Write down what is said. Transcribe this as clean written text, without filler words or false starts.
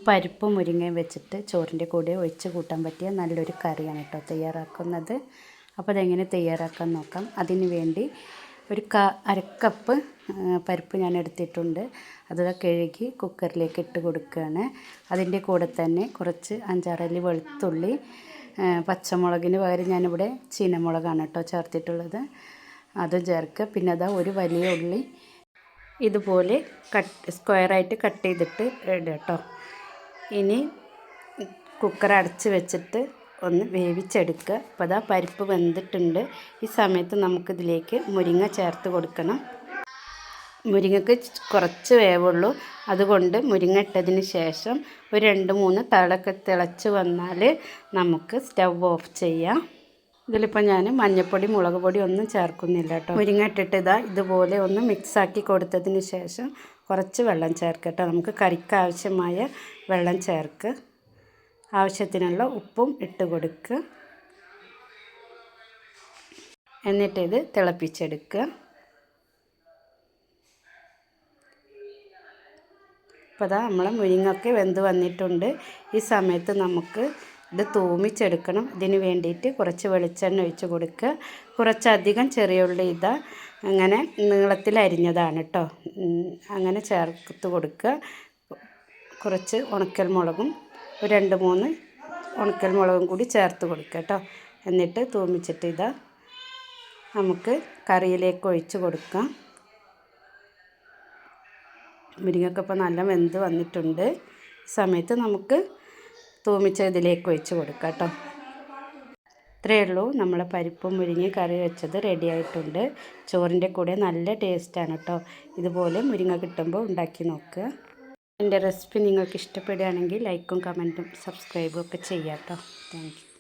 പരിപ്പും മുരിങ്ങയും വെച്ചിട്ട് ചോറിൻ്റെ കൂടെ ഒഴിച്ച് കൂട്ടാൻ പറ്റിയ നല്ലൊരു കറിയാണ് കേട്ടോ തയ്യാറാക്കുന്നത്. അപ്പോൾ അതെങ്ങനെ തയ്യാറാക്കാൻ നോക്കാം. അതിന് വേണ്ടി ഒരു അരക്കപ്പ് പരിപ്പ് ഞാൻ എടുത്തിട്ടുണ്ട്. അത് കഴുകി കുക്കറിലേക്ക് ഇട്ട് കൊടുക്കുകയാണ്. അതിൻ്റെ കൂടെ തന്നെ കുറച്ച് 5-6 അല്ലി വെളുത്തുള്ളി, പച്ചമുളകിന് പകരം ഞാനിവിടെ ചീനമുളകാണ് കേട്ടോ ചേർത്തിട്ടുള്ളത്, അതും ചേർക്കുക. പിന്നെ അതാ ഒരു വലിയ ഉള്ളി ഇതുപോലെ സ്ക്വയറായിട്ട് കട്ട് ചെയ്തിട്ട് ഇടുക കേട്ടോ. ഇനി കുക്കർ അടച്ച് വെച്ചിട്ട് ഒന്ന് വേവിച്ചെടുക്കുക. അപ്പോൾ അതാ പരിപ്പ് വെന്തിട്ടുണ്ട്. ഈ സമയത്ത് നമുക്കിതിലേക്ക് മുരിങ്ങ ചേർത്ത് കൊടുക്കണം. മുരിങ്ങയ്ക്ക് കുറച്ച് വേവുള്ളൂ, അതുകൊണ്ട് മുരിങ്ങ ഇട്ടതിന് ശേഷം ഒരു 2-3 തിളക്ക് തിളച്ച് വന്നാൽ നമുക്ക് സ്റ്റവ് ഓഫ് ചെയ്യാം. ഇതിലിപ്പോൾ ഞാൻ മഞ്ഞൾപ്പൊടി മുളക് പൊടി ഒന്നും ചേർക്കുന്നില്ല കേട്ടോ. മുരിങ്ങ ഇട്ടിട്ട് ഇതുപോലെ ഒന്ന് മിക്സാക്കി കൊടുത്തതിന് ശേഷം കുറച്ച് വെള്ളം ചേർക്കട്ടോ. നമുക്ക് കറിക്ക് ആവശ്യമായ വെള്ളം ചേർക്കുക. ആവശ്യത്തിനുള്ള ഉപ്പും ഇട്ട് കൊടുക്കുക. എന്നിട്ടിത് തിളപ്പിച്ചെടുക്കുക. അപ്പോൾ നമ്മളെ മുരിങ്ങയൊക്കെ വെന്ത് വന്നിട്ടുണ്ട്. ഈ സമയത്ത് നമുക്ക് ഇത് തൂമിച്ചെടുക്കണം. ഇതിന് വേണ്ടിയിട്ട് കുറച്ച് വെളിച്ചെണ്ണ ഒഴിച്ച് കൊടുക്കുക. കുറച്ചധികം ചെറിയ ഉള്ളി അങ്ങനെ നീളത്തിൽ അരിഞ്ഞതാണ് കേട്ടോ, അങ്ങനെ ചേർത്ത് കൊടുക്കുക. കുറച്ച് ഉണക്കൽ മുളകും 2-3 ഉണക്കൽ മുളകും കൂടി ചേർത്ത് കൊടുക്കുക കേട്ടോ. എന്നിട്ട് തൂമിച്ചിട്ട് നമുക്ക് കറിയിലേക്ക് ഒഴിച്ച് കൊടുക്കാം. മുരിങ്ങയൊക്കെ ഇപ്പോൾ നല്ല വെന്ത് വന്നിട്ടുണ്ട്. ഈ സമയത്ത് നമുക്ക് തൂമിച്ചതിലേക്ക് ഒഴിച്ച് കൊടുക്കാം കേട്ടോ. ഇത്രയേ ഉള്ളൂ, നമ്മളെ പരിപ്പും മുരിങ്ങ കറി വെച്ചത് റെഡി ആയിട്ടുണ്ട്. ചോറിൻ്റെ കൂടെ നല്ല ടേസ്റ്റാണ് കേട്ടോ. ഇതുപോലെ മുരിങ്ങ കിട്ടുമ്പോൾ ഉണ്ടാക്കി നോക്കുക. എൻ്റെ റെസിപ്പി നിങ്ങൾക്ക് ഇഷ്ടപ്പെടുകയാണെങ്കിൽ ലൈക്കും കമൻറ്റും സബ്സ്ക്രൈബും ഒക്കെ ചെയ്യാം കേട്ടോ. Thank you.